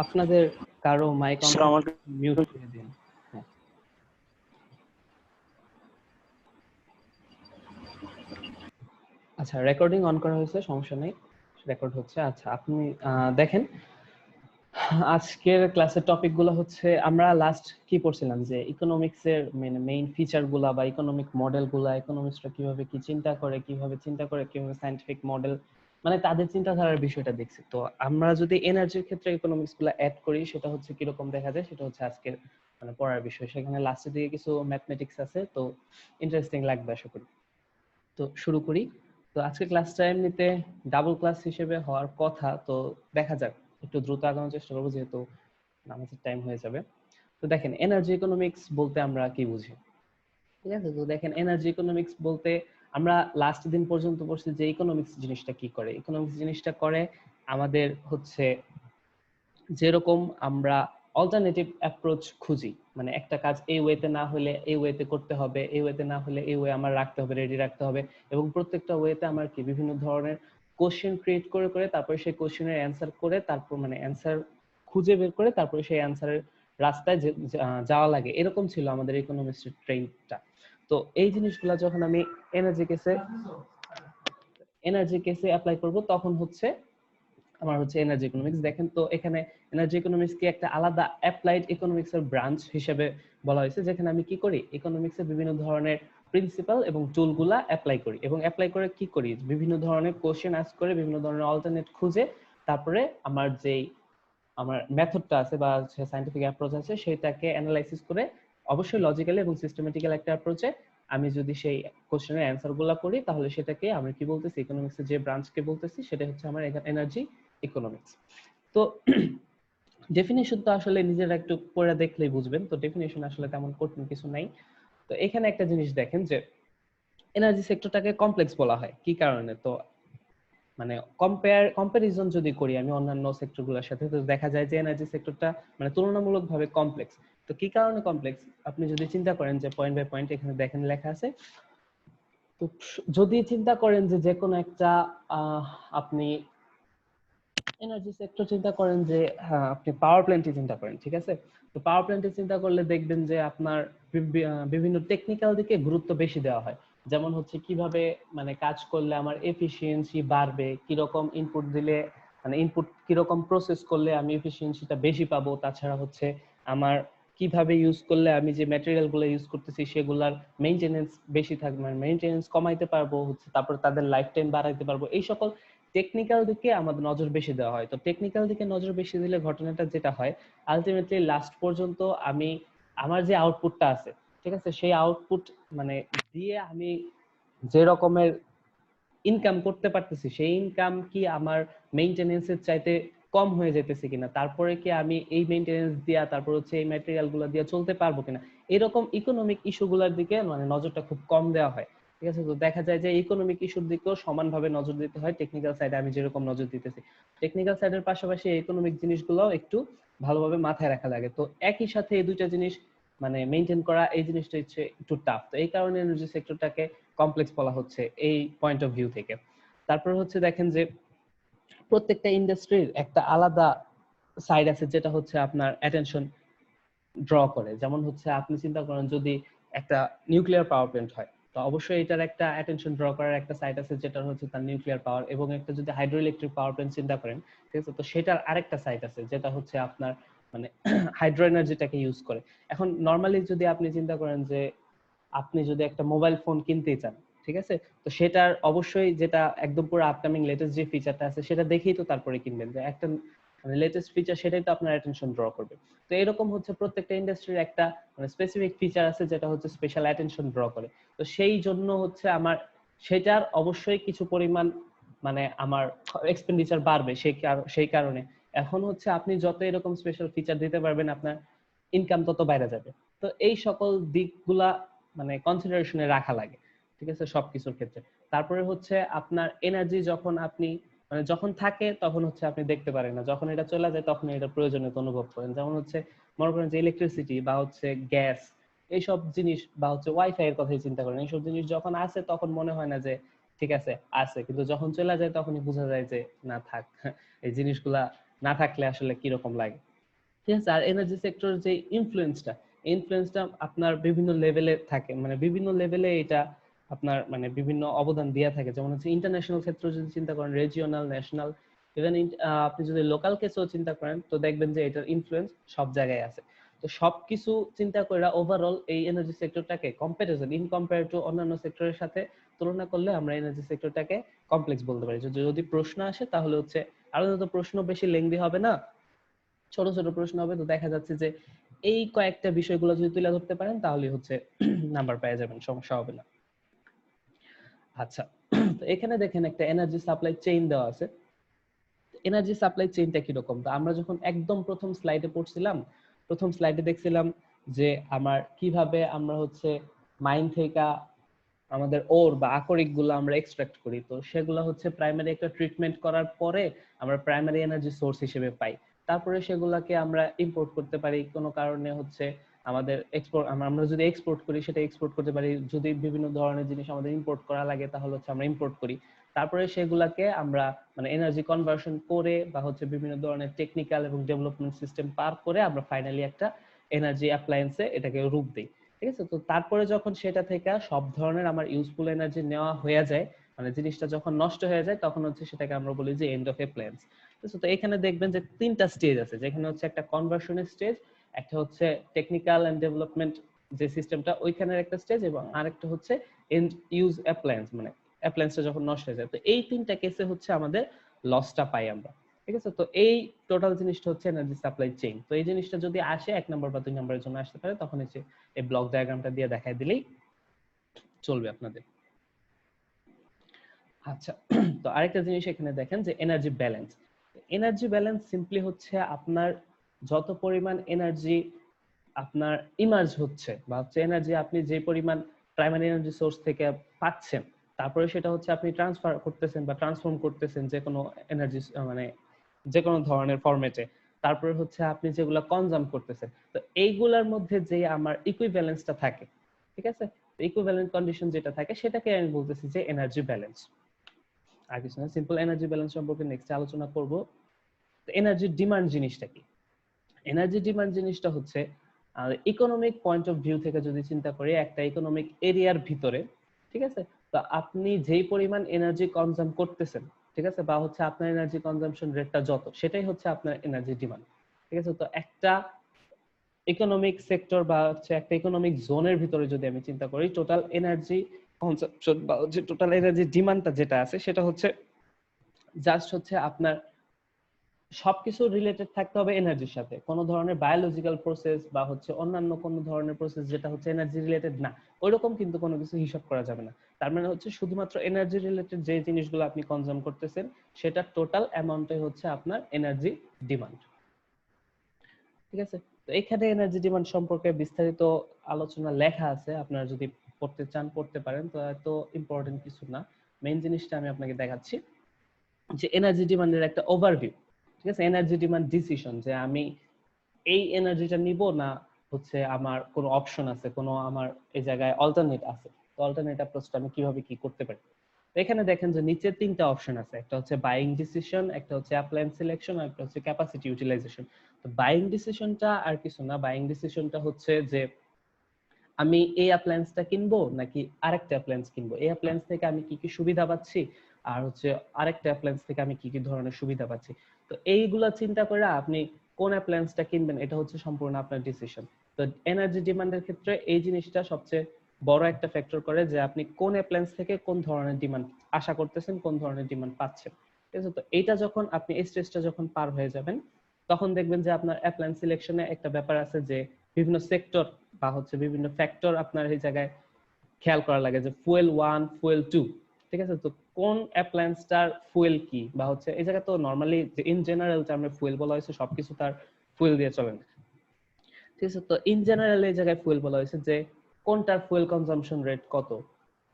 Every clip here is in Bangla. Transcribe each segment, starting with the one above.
আপনাদের কারো মাইক অন আসসালামু মিউট করে দিন। আচ্ছা, রেকর্ডিং অন করা হয়েছে, সমস্যা নেই, রেকর্ড হচ্ছে। আচ্ছা, আপনি দেখেন আজকের ক্লাসের টপিক গুলো হচ্ছে, আমরা লাস্ট কি পড়ছিলাম যে ইকোনমিক্স এর মেইন ফিচার গুলা বা ইকোনমিক মডেল গুলা, ইকোনমিক্সরা কিভাবে কি চিন্তা করে, কিভাবে সায়েন্টিফিক মডেল, মানে তাদের চিন্তাধারার বিষয়টা দেখছি। তো আমরা যদি এনার্জির ক্ষেত্রে ইকোনমিক্স গুলা অ্যাড করি, সেটা হচ্ছে কিরকম দেখা যায়, সেটা হচ্ছে আজকের মানে পড়ার বিষয়। সেখানে লাস্টের দিকে কিছু ম্যাথমেটিক্স আছে, তো ইন্টারেস্টিং লাগবে আশা করি। তো শুরু করি। তো আজকে ক্লাসটা এমনিতে ডাবল ক্লাস হিসেবে হওয়ার কথা, তো দেখা যাক, একটু দ্রুত আগানোর চেষ্টা করবো যেহেতু নামাজের টাইম হয়ে যাবে। তো দেখেন, এনার্জি ইকোনমিক্স বলতে আমরা কি বুঝি, ঠিক আছে? তো দেখেন, এনার্জি ইকোনমিক্স বলতে আমরা লাস্ট দিন পর্যন্ত পড়ছি যে ইকোনমিক্স জিনিসটা কি করে। ইকোনমিক্স জিনিসটা করে আমাদের হচ্ছে, যেরকম আমরা অল্টারনেটিভ অ্যাপ্রোচ খুঁজি, মানে একটা কাজ এই ওয়েতে না হলে এই ওয়েতে করতে হবে, এই ওয়েতে না হলে এই ওয়ে আমার রাখতে হবে, রেডি রাখতে হবে, এবং প্রত্যেকটা ওয়েতে আমার কি বিভিন্ন ধরনের কোশ্চেন ক্রিয়েট করে করে তারপরে সেই কোশ্চেনের অ্যান্সার করে, তারপর মানে অ্যান্সার খুঁজে বের করে তারপরে সেই অ্যান্সারের রাস্তায় যাওয়া লাগে। এরকম ছিল আমাদের ইকোনমিক্সের ট্রেনটা। তো এই জিনিসগুলো যখন আমি এনার্জি কেসে অ্যাপ্লাই করব, তখন হচ্ছে আমার হচ্ছে এনার্জি ইকোনমিক্স। দেখেন, তো এখানে এনার্জি ইকোনমিক্স কি একটা আলাদা অ্যাপ্লাইড ইকোনমিক্স এর ব্রাঞ্চ হিসেবে বলা হয়েছে, যেখানে আমি কি করি, ইকোনমিক্স এর বিভিন্ন ধরনের প্রিন্সিপাল এবং টুলগুলা অ্যাপ্লাই করি, এবং অ্যাপ্লাই করে কি করি, বিভিন্ন ধরনের কোশ্চেন আস্ক করে, বিভিন্ন ধরনের অল্টারনেট খুঁজে, তারপরে আমার মেথডটা আছে বা সায়েন্টিফিক অ্যাপ্রোচ আছে, সেটাকে অ্যানালাইসিস করে, অবশ্যই লজিক্যালি এবং সিস্টেমেটিক্যাল একটা অ্যাপ্রোচে আমি যদি সেই কোশ্চেনের অ্যান্সারগুলো করি, তাহলে সেটাকে আমরা কি বলতেছি, ইকোনমিক্সের যে ব্রাঞ্চকে বলতেছি সেটা হচ্ছে আমার এনার্জি ইকোনমিক্স। তো ডেফিনিশন তো আসলে নিজেরা একটু পড়ে দেখলেই বুঝবেন, তো ডেফিনিশন আসলে তেমন কঠিন কিছু নাই। তো এখানে একটা জিনিস দেখেন যে এনার্জি সেক্টরটাকে কমপ্লেক্স বলা হয় কি কারণে, তো মানে কম্পারিজন যদি করি আমি অন্যান্য সেক্টরগুলোর সাথে, তো দেখা যায় যে এনার্জি সেক্টরটা মানে তুলনামূলকভাবে কমপ্লেক্স। তো কি কারণে কমপ্লেক্স, আপনি যদি চিন্তা করেন যে পয়েন্ট বাই পয়েন্ট এখানে দেখেন লেখা আছে, তো যদি চিন্তা করেন যে যে কোনো একটা আপনি এনার্জি সেক্টর চিন্তা করেন, যে হ্যাঁ আপনি পাওয়ার প্ল্যান্টে চিন্তা করেন, ঠিক আছে? তো পাওয়ার প্ল্যান্টে চিন্তা করলে দেখবেন যে আপনার বিভিন্ন টেকনিক্যাল দিকে গুরুত্ব বেশি দেওয়া হয়। যেমন হচ্ছে কিভাবে মানে কাজ করলে আমার এফিসিয়েন্সি বাড়বে, কিরকম ইনপুট দিলে মানে ইনপুট কিরকম প্রসেস করলে আমি এফিসিয়েন্সিটা বেশি পাবো, তাছাড়া হচ্ছে আমার কিভাবে ইউজ করলে আমি যে ম্যাটেরিয়াল গুলো ইউজ করতেছি সেগুলার মেইনটেনেন্স বেশি থাকবে, মানে মেইনটেনেন্স কমাইতে পারবো, হচ্ছে তারপর তাদের লাইফ টাইম বাড়াইতে পারবো। এই সকল টেকনিক্যাল দিকে আমাদের নজর বেশি দেওয়া হয়। তো টেকনিক্যাল দিকে নজর বেশি দিলে ঘটনাটা যেটা হয়, আলটিমেটলি লাস্ট পর্যন্ত আমি আমার যে আউটপুটটা আছে, ঠিক আছে, সেই আউটপুট মানে দিয়ে আমি যে রকমের ইনকাম করতে পারতেছি, সেই ইনকাম কি আমার মেইনটেনেন্সের চাইতে কম হয়ে যেতেছে কিনা, তারপরে কি আমি এই মেইনটেনেন্স দিয়া তারপর হচ্ছে এই ম্যাটেরিয়াল গুলো দিয়ে চলতে পারবো কিনা, এরকম ইকোনমিক ইস্যুগুলোর দিকে মানে নজরটা খুব কম দেওয়া হয়, ঠিক আছে? তো দেখা যায় যে ইকোনমিক ইস্যুর দিকেও সমানভাবে নজর দিতে হয় টেকনিক্যাল সাইডে আমি যেরকম নজর দিতেছি। টেকনিক্যাল সাইডের পাশাপাশি ইকোনমিক জিনিসগুলো একটু ভালোভাবে মাথায় রাখা লাগে। তো একই সাথে এই দুইটা জিনিস মানে মেইনটেইন করা, এই জিনিসটা হচ্ছে একটু টাফ। তো এই কারণে এনার্জি সেক্টরটাকে কমপ্লেক্স বলা হচ্ছে এই পয়েন্ট অফ ভিউ থেকে। তারপর হচ্ছে দেখেন যে প্রত্যেকটা ইন্ডাস্ট্রির একটা আলাদা সাইড আছে, যেটা হচ্ছে আপনার অ্যাটেনশন ড্র করে। যেমন হচ্ছে আপনি চিন্তা করেন যদি একটা নিউক্লিয়ার পাওয়ার প্ল্যান্ট হয়, তো অবশ্যই এটার একটা অ্যাটেনশন ড্র করার একটা সাইট আছে, যেটা হচ্ছে তার নিউক্লিয়ার পাওয়ার। এবং একটা যদি হাইড্রো ইলেকট্রিক পাওয়ার প্ল্যান্ট চিন্তা করেন, ঠিক আছে, তো সেটার আরেকটা সাইট আছে, যেটা হচ্ছে আপনার মানে হাইড্রো এনার্জিটাকে ইউজ করে। এখন নর্মালি যদি আপনি চিন্তা করেন যে আপনি যদি একটা মোবাইল ফোন কিনতে চান, ঠিক আছে, তো সেটার অবশ্যই যেটা একদম পুরো আপকামিং লেটেস্ট যে ফিচারটা আছে সেটা দেখেই তো তারপরে কিনবেন, যে একটা মানে লেটেস্ট ফিচার, সেটাই তো আপনার অ্যাটেনশন ড্র করবে। তো এরকম হচ্ছে প্রত্যেকটা ইন্ডাস্ট্রির একটা মানে স্পেসিফিক ফিচার আছে, যেটা হচ্ছে স্পেশাল অ্যাটেনশন ড্র করে। তো সেই জন্য হচ্ছে আমার সেটার অবশ্যই কিছু পরিমাণ মানে আমার এক্সপেন্ডিচার বাড়বে সেই কারণে। এখন হচ্ছে আপনি যত এরকম স্পেশাল ফিচার দিতে পারবেন, আপনার ইনকাম তত বাইরে যাবে। তো এই সকল দিকগুলা মানে কনসিডারেশনে রাখা লাগে, ঠিক আছে, সবকিছুর ক্ষেত্রে। তারপরে হচ্ছে আপনার এনার্জি যখন আপনি মানে যখন থাকে তখন হচ্ছে আপনি দেখতে পারেন না, যখন এটা চলে যায় তখন এটা প্রয়োজনীয়তা অনুভব করেন। যেমন হচ্ছে মনে করেন যে ইলেকট্রিসিটি বা হচ্ছে গ্যাস, এইসব জিনিস বা হচ্ছে ওয়াইফাই এর কথাই চিন্তা করেন, এইসব জিনিস যখন আছে তখন মনে হয় না যে ঠিক আছে আছে, কিন্তু যখন চলে যায় তখনই বোঝা যায় যে না থাক, এই জিনিসগুলা না থাকলে আসলে কিরকম লাগে। ঠিক আছে। আর এনার্জি সেক্টর যে ইনফ্লুয়েন্সটা আপনার বিভিন্ন লেভেলে থাকে, মানে বিভিন্ন লেভেলে এটা আপনার মানে বিভিন্ন অবদান দেয়া থাকে। যেমন হচ্ছে ইন্টারন্যাশনাল ক্ষেত্র যদি চিন্তা করেন, রিজিওনাল, ন্যাশনাল, ইভেন আপনি যদি লোকাল কেসও চিন্তা করেন তো দেখবেন যে এটার ইনফ্লুয়েন্স সব জায়গায় আছে। তো সবকিছু চিন্তা করে ওভারঅল এই এনার্জি সেক্টরটাকে কম্পারিজন ইন কম্পেয়ার টু অন্যান্য সেক্টরের সাথে তুলনা করলে আমরা এনার্জি সেক্টরটাকে কমপ্লেক্স বলতে পারি। যদি প্রশ্ন আসে তাহলে হচ্ছে, আরো যত প্রশ্ন বেশি লেংদি হবে না, ছোট ছোট প্রশ্ন হবে, তো দেখা যাচ্ছে যে এই কয়েকটা বিষয়গুলো যদি তুলে ধরতে পারেন তাহলে হচ্ছে নাম্বার পেয়ে যাবেন, সমস্যা হবে না। আচ্ছা, তো এখানে দেখেন একটা এনার্জি সাপ্লাই চেইন দেওয়া আছে। এনার্জি সাপ্লাই চেইনটা কিরকম, তো আমরা যখন একদম প্রথম স্লাইডে পড়ছিলাম, প্রথম স্লাইডে দেখছিলাম যে আমার কিভাবে আমরা হচ্ছে মাইন থেকে আমাদের ওর বা আকরিক গুলো আমরা এক্সট্রাক্ট করি, তো সেগুলো হচ্ছে প্রাইমারি একটা ট্রিটমেন্ট করার পরে আমরা প্রাইমারি এনার্জি সোর্স হিসেবে পাই। তারপরে সেগুলোকে আমরা ইম্পোর্ট করতে পারি, কোনো কারণে হচ্ছে আমাদের এক্সপোর্ট, আমরা যদি এক্সপোর্ট করি সেটা এক্সপোর্ট করতে পারি, যদি বিভিন্ন ধরনের জিনিস আমাদের ইম্পোর্ট করা লাগে তাহলে হচ্ছে আমরা ইম্পোর্ট করি। তারপরে সেগুলাকে আমরা মানে এনার্জি কনভার্সন করে বা হচ্ছে বিভিন্ন ধরনের টেকনিক্যাল এবং ডেভেলপমেন্ট সিস্টেম পার করে আমরা ফাইনালি একটা এনার্জি অ্যাপ্লায়েন্সে এটাকে রূপ দিই। ঠিক আছে। তো তারপরে যখন সেটা থেকে সব ধরনের আমার ইউজফুল এনার্জি নেওয়া হয়ে যায়, মানে জিনিসটা যখন নষ্ট হয়ে যায় তখন হচ্ছে সেটাকে আমরা বলি যে এন্ড অফ অ্যাপ্লায়েন্স। তো এখানে দেখবেন যে তিনটা স্টেজ আছে, যেখানে হচ্ছে একটা কনভার্সনের স্টেজ, একটা হচ্ছে টেকনিক্যাল এন্ড ডেভেলপমেন্ট যে সিস্টেমটা ওইখানের একটা স্টেজ, এবং আরেকটা হচ্ছে এন্ড ইউজ অ্যাপ্লায়েন্স, মানে অ্যাপ্লায়েন্সটা যখন নষ্ট হয়ে যায়। তো এই তিনটা কেসে হচ্ছে আমাদের লসটা পাই আমরা। ঠিক আছে। তো এই টোটাল জিনিসটা হচ্ছে এনার্জি সাপ্লাই চেইন। তো এই জিনিসটা যদি আসে 1 নম্বর বা 2 নম্বরের জন্য আসতে পারে, তখন হচ্ছে এই ব্লক ডায়াগ্রামটা দিয়ে দেখাই দিলেই চলবে আপনাদের। আচ্ছা, তো আরেকটা জিনিস এখানে দেখেন যে energy balance. Energy balance simply হচ্ছে আপনার যত পরিমাণ এনার্জি আপনার ইমার্জ হচ্ছে বা হচ্ছে এনার্জি আপনি যে পরিমাণ প্রাইমারি এনার্জি সোর্স থেকে পাচ্ছেন, তারপরে সেটা হচ্ছে আপনি ট্রান্সফার করতেছেন বা ট্রান্সফর্ম করতেছেন যে কোনো এনার্জি, মানে যে কোনো ধরনের ফরম্যাটে, তারপরে হচ্ছে আপনি যেগুলো কনজাম করতেছেন, তো এইগুলোর মধ্যে যে আমার ইকুইভ্যালেন্সটা থাকে, ঠিক আছে, ইকুইভ্যালেন্ট কন্ডিশন যেটা থাকে সেটাকে আমি বলতেছি যে এনার্জি ব্যালেন্স। আর কিছু না, সিম্পল এনার্জি ব্যালেন্স সম্পর্কে নেক্সট আলোচনা করব। এনার্জি ডিমান্ড জিনিসটা কি? এনার্জি ডিমান্ড জিনিসটা হচ্ছে ইকোনমিক পয়েন্ট অফ ভিউ থেকে যদি চিন্তা করি, একটা ইকোনমিক এরিয়ার ভিতরে, ঠিক আছে, তো আপনি যেই পরিমাণ এনার্জি কনজাম করতেছেন, ঠিক আছে, বা হচ্ছে আপনার এনার্জি কনজাম্পশন রেটটা যত, সেটাই হচ্ছে আপনার এনার্জি ডিমান্ড। ঠিক আছে। তো একটা ইকোনমিক সেক্টর বা হচ্ছে একটা ইকোনমিক জোনের ভিতরে যদি আমি চিন্তা করি, টোটাল এনার্জি কনজাম্পশন বা হচ্ছে টোটাল এনার্জি ডিমান্ডটা যেটা আছে সেটা হচ্ছে জাস্ট হচ্ছে আপনার সবকিছু রিলেটেড থাকতে হবে এনার্জির সাথে, কোনো ধরনের বায়োলজিক্যাল প্রসেস বা হচ্ছে অন্যান্য কোনো ধরনের প্রসেস যেটা হচ্ছে এনার্জি রিলেটেড না, ওইরকম কিন্তু কোনো কিছু হিসাব করা যাবে না। তার মানে হচ্ছে শুধুমাত্র এনার্জি রিলেটেড যে জিনিসগুলো আপনি কনজিউম করতেছেন সেটা টোটাল অ্যামাউন্টটাই হচ্ছে আপনার এনার্জি ডিমান্ড। ঠিক আছে। তো এখানে এনার্জি ডিমান্ড সম্পর্কে বিস্তারিত আলোচনা লেখা আছে, আপনারা যদি পড়তে চান পড়তে পারেন, তো এত ইম্পর্টেন্ট কিছু না। মেইন জিনিসটা আমি আপনাকে দেখাচ্ছি যে এনার্জি ডিমান্ডের একটা ওভারভিউ। ঠিক আছে। এনার্জি ডিমান্ড ডিসিশন, যে আমি এই এনার্জিটা নিব না হচ্ছে আমার কোনো অপশন আছে, কোনো আমার এই জায়গায় অল্টারনেট আছে, তো অল্টারনেট অ্যাপ্রোচটা আমি কিভাবে কি করতে পারি। তো এখানে দেখেন যে নিচে তিনটা অপশন আছে, একটা হচ্ছে বাইং ডিসিশন, একটা হচ্ছে অ্যাপ্লায়েন্স সিলেকশন, আর একটা হচ্ছে ক্যাপাসিটি ইউটিলাইজেশন। তো বাইং ডিসিশনটা আর কিছু না, বাইং ডিসিশনটা হচ্ছে যে আমি এই অ্যাপ্লায়েন্সটা কিনবো নাকি আরেকটা অ্যাপ্লায়েন্স কিনবো, এই অ্যাপ্লায়েন্স থেকে আমি কি কি সুবিধা পাচ্ছি আর হচ্ছে আরেকটা অ্যাপ্লায়েন্স থেকে আমি কি কি ধরনের সুবিধা পাচ্ছি। তো এইগুলা চিন্তা করে আপনি কোন অ্যাপ্লায়েন্সটা কিনবেন এটা হচ্ছে সম্পূর্ণ আপনার ডিসিশন। তো এনার্জি ডিমান্ডের ক্ষেত্রে এই জিনিসটা সবচেয়ে বড় একটা ফ্যাক্টর করে যে আপনি কোন অ্যাপ্লায়েন্স থেকে কোন ধরনের ডিমান্ড আশা করতেছেন, কোন ধরনের ডিমান্ড পাচ্ছেন। ঠিক আছে। তো এইটা যখন আপনি এই স্টেজটা যখন পার হয়ে যাবেন, তখন দেখবেন যে আপনার অ্যাপ্লায়েন্স সিলেকশনে একটা ব্যাপার আছে যে বিভিন্ন সেক্টর বা হচ্ছে বিভিন্ন ফ্যাক্টর আপনার এই জায়গায় খেয়াল করা লাগে, যে ফুয়েল 1 ফুয়েল 2, ঠিক আছে, তো কোন অ্যাপ্লায়েন্সটার ফুয়েল কি, বা হচ্ছে এই জায়গায় তো নরমালি যে ইন জেনারেল টার্মে ফুয়েল বলা হয়েছে সবকিছু তার ফুয়েল দিয়ে চলে না। ঠিক আছে। তো ইন জেনারেল এই জায়গায় ফুয়েল বলা হয়েছে যে কোনটার ফুয়েল কনজাম্পশন রেট কত,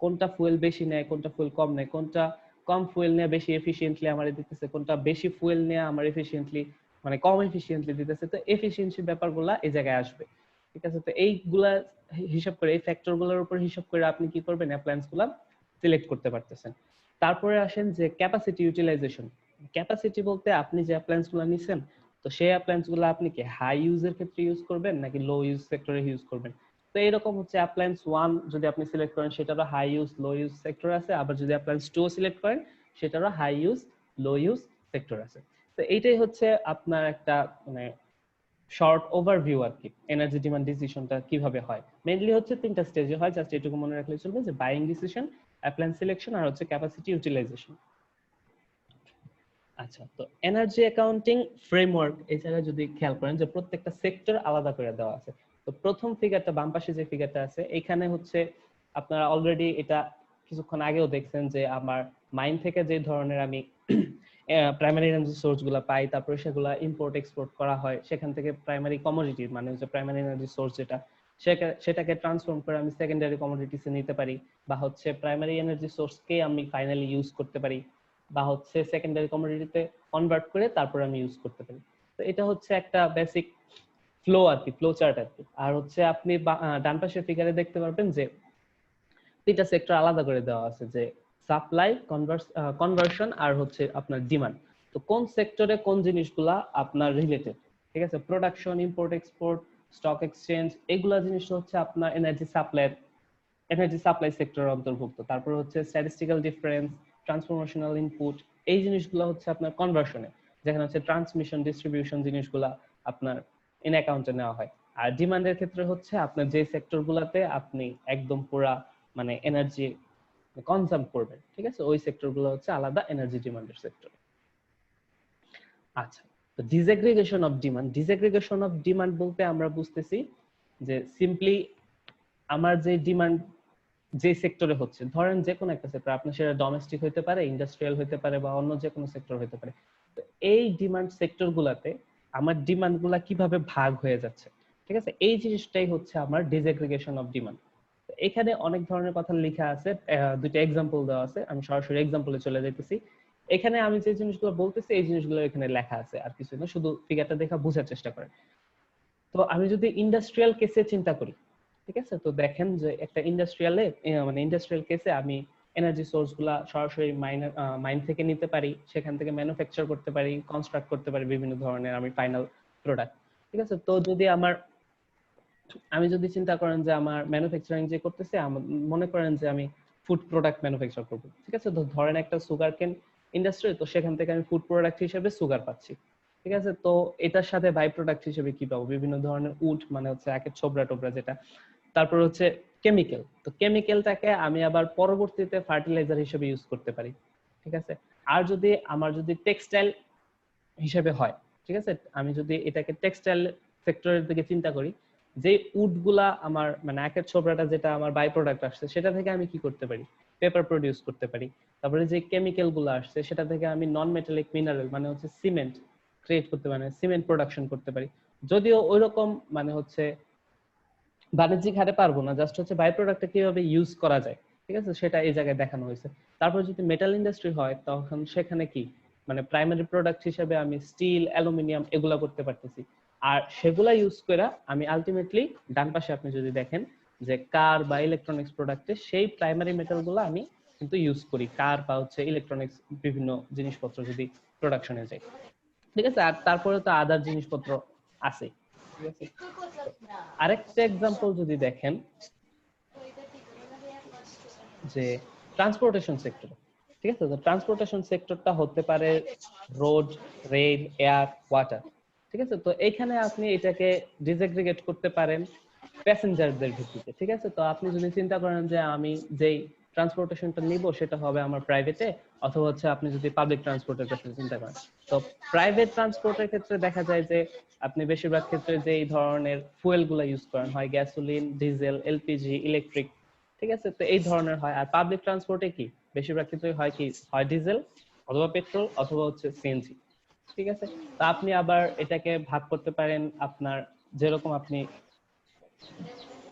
কোনটা ফুয়েল বেশি নেয়, কোনটা ফুয়েল কম নেয়, কোনটা কম ফুয়েল নিয়ে বেশি এফিশিয়েন্টলি আমার দিতেছে, কোনটা বেশি ফুয়েল নিয়ে আমার এফিশিয়েন্টলি মানে কম এফিশিয়েন্টলি দিতেছে। তো এফিশিয়েন্সি ব্যাপারগুলা এই জায়গায় আসবে, ঠিক আছে। তো এইগুলা হিসাব করে, এই ফ্যাক্টর গুলোর উপর হিসাব করে আপনি কি করবেন, অ্যাপ্লায়েন্স গুলা সিলেক্ট করতে পারতেছেন। তারপরে আসেন যে ক্যাপাসিটি ইউটিলাইজেশন। ক্যাপাসিটি বলতে আপনি যে অ্যাপ্লায়েন্স গুলা নিছেন, তো সেই অ্যাপ্লায়েন্স গুলো আপনি কি হাই ইউজের ক্ষেত্রে ইউজ করবেন নাকি লো ইউজ সেক্টরে ইউজ করবেন। তো এরকম হচ্ছে অ্যাপ্লায়েন্স 1 যদি আপনি সিলেক্ট করেন সেটারও হাই ইউজ লো ইউজ সেক্টর আছে, আবার যদি অ্যাপ্লায়েন্স 2 সিলেক্ট করেন সেটারও হাই ইউজ লো ইউজ সেক্টর আছে। তো এইটাই হচ্ছে আপনার একটা মানে শর্ট ওভারভিউ আর কি, এনার্জি ডিমান্ড ডিসিশনটা কিভাবে হয়। মেইনলি হচ্ছে তিনটা স্টেজে হয়, জাস্ট এটুকু মনে রাখলে চলবে, যে বাইং ডিসিশন, অ্যাপ্লায়েন্স সিলেকশন আর হচ্ছে ক্যাপাসিটি ইউটিলাইজেশন। আচ্ছা, তো এনার্জি অ্যাকাউন্টিং ফ্রেমওয়ার্ক এই জায়গায় যদি খেয়াল করেন যে প্রত্যেকটা সেক্টর আলাদা করে দেওয়া আছে। তো প্রথম ফিগারটা বাম পাশে যে ফিগারটা আছে এখানে হচ্ছে আপনারা অলরেডি এটা কিছুক্ষণ আগেও দেখছেন যে আমার মাইন থেকে যে ধরনের আমি প্রাইমারি এনার্জি সোর্স গুলা পাই, তারপরে সেগুলা ইম্পোর্ট এক্সপোর্ট করা হয়, সেখান থেকে প্রাইমারি কমোডিটি মানে হচ্ছে প্রাইমারি এনার্জি সোর্স যেটা সেটাকে ট্রান্সফর্ম করে আমি সেকেন্ডারি কমোডিটিসে নিতে পারি, বা হচ্ছে প্রাইমারি এনার্জি সোর্সকে আমি ফাইনালি ইউজ করতে পারি, বা হচ্ছে সেকেন্ডারি কমোডিটিতে কনভার্ট করে তারপর আমি ইউজ করতে পারি। তো এটা হচ্ছে একটা বেসিক ফ্লো আর কি, ফ্লো চার্ট আর কি। আর হচ্ছে আপনি ডান পাশের ফিগারে দেখতে পারবেন যে তিনটা সেক্টর আলাদা করে দেওয়া আছে, যে সাপ্লাই, কনভার্সন আর হচ্ছে আপনার ডিমান্ড। তো কোন সেক্টরে কোন জিনিসগুলা আপনার রিলেটেড, ঠিক আছে। Production, import export, stock exchange, এগুলা জিনিস হচ্ছে আপনার এনার্জি সাপ্লাই সেক্টরের অন্তর্ভুক্ত। তারপর হচ্ছে স্ট্যাটিস্টিক্যাল ডিফারেন্স, ট্রান্সফরমেশনাল ইনপুট, এই জিনিসগুলো হচ্ছে আপনার কনভার্সনে, যেখানে হচ্ছে ট্রান্সমিশন ডিস্ট্রিবিউশন জিনিসগুলা আপনার ইন অ্যাকাউন্টে নেওয়া হয়। আর ডিমান্ডের ক্ষেত্রে হচ্ছে আপনার যে সেক্টরগুলোতে আপনি একদম পুরা মানে এনার্জি কনজাম্প করবেন, ঠিক আছে, ওই সেক্টরগুলো হচ্ছে আলাদা এনার্জি ডিমান্ডের সেক্টর। আচ্ছা, তো ডিসএগ্রিগেশন অফ ডিমান্ড। ডিসএগ্রিগেশন অফ ডিমান্ড বলতে আমরা বুঝতেছি যে সিম্পলি আমার যে ডিমান্ড যে সেক্টরে হচ্ছে, ধরেন যে কোনো একটা সেক্টর, আপনার সেটা ডোমেস্টিক হতে পারে, ইন্ডাস্ট্রিয়াল হতে পারে, বা অন্য যে কোনো সেক্টর হতে পারে। তো এই ডিমান্ড সেক্টর গুলাতে আমার ডিমান্ড গুলা কিভাবে ভাগ হয়ে যাচ্ছে, ঠিক আছে, এই জিনিসটাই হচ্ছে আমার ডিসএগ্রিগেশন অফ ডিমান্ড। এখানে অনেক ধরনের কথা লেখা আছে, দুইটা এক্সাম্পল দেওয়া আছে, আমি সরাসরি এক্সাম্পলে চলে যাইতেছি। এখানে আমি যে জিনিসগুলো বলতেছি এই জিনিসগুলো এখানে লেখা আছে, আর কিছু না, শুধু ফিগারটা দেখা বোঝার চেষ্টা করেন। তো আমি যদি ইন্ডাস্ট্রিয়াল কেসে চিন্তা করি, ঠিক আছে, তো দেখেন যে একটা ইন্ডাস্ট্রিয়ালে মানে ইন্ডাস্ট্রিয়াল কেসে আমি এনার্জি সোর্স গুলা সরাসরি মাইন থেকে নিতে পারি, সেখান থেকে ম্যানুফ্যাকচার করতে পারি, কনস্ট্রাক্ট করতে পারি বিভিন্ন ধরনের আমি ফাইনাল প্রোডাক্ট, ঠিক আছে। তো যদি আমি যদি চিন্তা করেন যে আমার ম্যানুফ্যাকচারিং যে করতেছে, মনে করেন যে আমি ফুড প্রোডাক্ট ম্যানুফ্যাকচার করবো, ঠিক আছে। তো ধরেন একটা সুগার কেন ইন্ডাস্ট্রি, তো সেখান থেকে আমি ফুড প্রোডাক্ট হিসেবে সুগার পাচ্ছি, ঠিক আছে। তো এটার সাথে বাই প্রোডাক্ট হিসেবে কি পাবো, বিভিন্ন ধরনের উড মানে হচ্ছে একের ছোবরা টোবরা যেটা, তারপর হচ্ছে কেমিক্যাল। তো কেমিক্যালটাকে আমি আবার পরবর্তীতে ফার্টিলাইজার হিসেবে ইউজ করতে পারি, ঠিক আছে। আর যদি যদি টেক্সটাইল হিসেবে হয়, ঠিক আছে, আমি যদি এটাকে টেক্সটাইল সেক্টরের দিকে চিন্তা করি, যে উড গুলা আমার মানে একের ছোবরাটা যেটা আমার বাই প্রোডাক্ট আসছে, সেটা থেকে আমি কি করতে পারি, পেপার প্রডিউস করতে পারি। তারপরে যে কেমিক্যাল গুলো আসছে সেটা থেকে আমি নন মেটালিক মিনারেল মানে হচ্ছে সিমেন্ট ক্রিয়েট করতে পারি, সিমেন্ট প্রোডাকশন করতে পারি। যদিও ওইরকম মানে হচ্ছে বাণিজ্যিক হারে পারবো না, জাস্ট হচ্ছে বাই প্রোডাক্টটা কিভাবে ইউজ করা যায়, ঠিক আছে, সেটা এই জায়গায় দেখানো হয়েছে। তারপর যদি মেটাল ইন্ডাস্ট্রি হয় তখন সেখানে কি মানে প্রাইমারি প্রোডাক্ট হিসেবে আমি স্টিল, অ্যালুমিনিয়াম এগুলা করতে পারতেছি। আর সেগুলা ইউজ করে আমি আলটিমেটলি ডান পাশে আপনি যদি দেখেন যে কার বা ইলেকট্রনিক্স প্রোডাক্টে সেই প্রাইমারি মেটাল গুলো আমি কিন্তু ইউজ করি, কার বা হচ্ছে ইলেকট্রনিক্স বিভিন্ন জিনিসপত্র যদি প্রোডাকশনে যায়, ঠিক আছে। আর তারপরে তো আদার জিনিসপত্র আছে, ঠিক আছে। আরেকটা এক্সাম্পল যদি দেখেন যে ট্রান্সপোর্টেশন সেক্টর, ঠিক আছে, তো ট্রান্সপোর্টেশন সেক্টরটা হতে পারে রোড, রেল, এয়ার, ওয়াটার, ঠিক আছে। তো এখানে আপনি এটাকে ডিসএগ্রিগেট করতে পারেন প্যাসেঞ্জারদের ভিত্তিতে, ঠিক আছে। তো আপনি যদি চিন্তা করেন যে আমি যেই ট্রান্সপোর্টেশনটা নিব সেটা হবে আমার প্রাইভেটে, অথবা হচ্ছে আপনি যদি পাবলিক ট্রান্সপোর্টের কথা চিন্তা করেন, তো প্রাইভেট ট্রান্সপোর্টের ক্ষেত্রে দেখা যায় যে আপনি বেশিরভাগ ক্ষেত্রে যে এই ধরনের ফুয়েল গুলা ইউজ করেন, হয় গ্যাসোলিন, ডিজেল, এলপিজি, ইলেকট্রিক, ঠিক আছে। তো এই ধরনের হয়। আর পাবলিক ট্রান্সপোর্টে কি বেশিরভাগ ক্ষেত্রে হয় কি, হয় ডিজেল অথবা পেট্রোল অথবা হচ্ছে সিএনজি, ঠিক আছে। তা আপনি আবার এটাকে ভাগ করতে পারেন আপনার যেরকম আপনি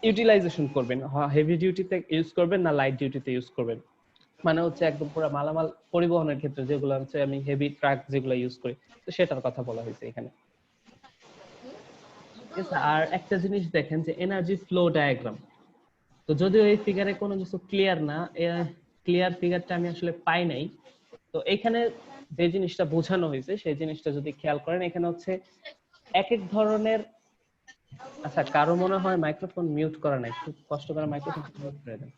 ইউটিলাইজেশন করবেন, হেভি ডিউটিতে ইউজ করবেন না লাইট ডিউটিতে ইউজ করবেন, মানে হচ্ছে একদম পুরো মালামাল পরিবহনের ক্ষেত্রে যেগুলো হচ্ছে আমি হেভি ট্রাক যেগুলো ইউজ করি, তো সেটার কথা বলা হয়েছে এখানে। ঠিক আছে, আর একটা জিনিস দেখেন যে এনার্জি ফ্লো ডায়াগ্রাম, তো যদিও এই ফিগারে কোনো কিছু ক্লিয়ার না, ক্লিয়ার ফিগারটা আমি আসলে পাই নাই। তো এখানে যে জিনিসটা বোঝানো হয়েছে সেই জিনিসটা যদি খেয়াল করেন, এখানে হচ্ছে এক এক ধরনের, আচ্ছা কারো মনে হয় মাইক্রোফোন মিউট করা নাই, খুব কষ্ট করে মাইক্রোফোন মিউট করে দেন।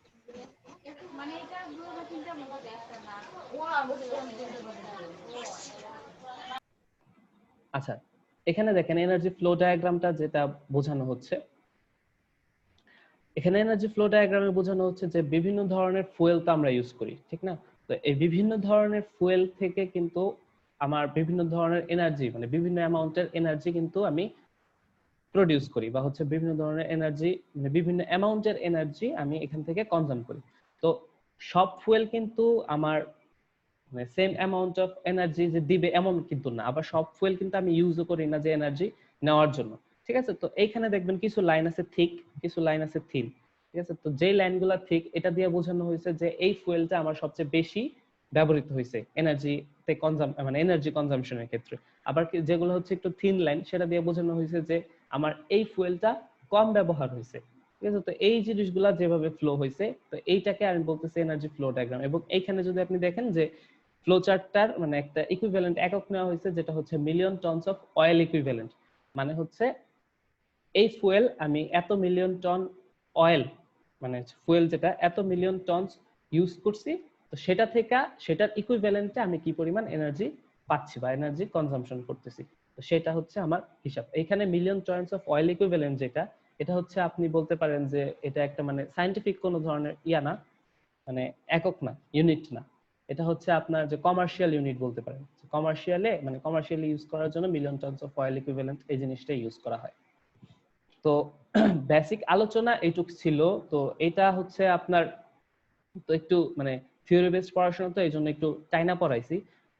আচ্ছা, এখানে দেখেন এনার্জি ফ্লো ডায়াগ্রামটা যেটা বোঝানো হচ্ছে, এখানে এনার্জি ফ্লো ডায়াগ্রামে বোঝানো হচ্ছে যে বিভিন্ন ধরনের ফুয়েল তো আমরা ইউজ করি, ঠিক না? তো এই বিভিন্ন ধরনের ফুয়েল থেকে কিন্তু আমার বিভিন্ন ধরনের এনার্জি, মানে বিভিন্ন অ্যামাউন্টের এনার্জি কিন্তু আমি প্রডিউস করি, বা হচ্ছে বিভিন্ন ধরনের এনার্জি, মানে বিভিন্ন অ্যামাউন্টের এনার্জি আমি এখান থেকে কনজাম করি। তো সব ফুয়েল কিন্তু আমার মানে সেম অ্যামাউন্ট অফ এনার্জি যে দিবে এমন কিন্তু না, আবার সব ফুয়েল কিন্তু আমি ইউজও করি না যে এনার্জি নেওয়ার জন্য। ঠিক আছে, তো এইখানে দেখবেন কিছু লাইন আছে থিক, কিছু লাইন আছে থিন। ঠিক আছে, তো যেই লাইনগুলো থিক এটা দিয়ে বোঝানো হয়েছে যে এই ফুয়েলটা আমার সবচেয়ে বেশি ব্যবহৃত হয়েছে এনার্জিতে কনজাম, মানে এনার্জি কনজাম্পশনের ক্ষেত্রে। আবার যেগুলো হচ্ছে একটু থিন লাইন সেটা দিয়ে বোঝানো হয়েছে যে আমার এই ফুয়েলটা কম ব্যবহার হয়েছে। ঠিক আছে, তো এই জিনিসগুলা যেভাবে ফ্লো হয়েছে, তো এইটাকে আমি বলতেছি এনার্জি ফ্লো ডায়াগ্রাম। এবং এইখানে যদি আপনি দেখেন যে ফ্লো চার্টটার মানে একটা ইকুইভ্যালেন্ট একক নেওয়া হয়েছে যেটা হচ্ছে million tonnes of oil equivalent, মানে হচ্ছে এই ফুয়েল আমি এত মিলিয়ন টন অয়েল, মানে ফুয়েল যেটা এত মিলিয়ন টন ইউজ করছি, তো সেটা থেকে সেটার ইকুইভ্যালেন্টে আমি কি পরিমাণ এনার্জি পাচ্ছি বা এনার্জি কনজাম্পশন করতেছি, তো সেটা হচ্ছে আমার হিসাব। এখানে million tonnes of oil equivalent যেটা, এটা হচ্ছে আপনি বলতে পারেন যে এটা একটা মানে সায়েন্টিফিক কোনো ধরনের ইয়া না, মানে একক না, ইউনিট না। এটা হচ্ছে আপনার যে কমার্শিয়াল ইউনিট বলতে পারেন, কমার্শিয়ালে মানে কমার্শিয়ালি ইউজ করার জন্য million tonnes of oil equivalent এই জিনিসটা ইউজ করা হয়। তো বেসিক আলোচনা এইটুক ছিল। তো এটা হচ্ছে আপনার, তো একটু মানে থিওরি বেসড পড়াশোনা, তো এই জন্য একটু টাইনা পড়াইছি।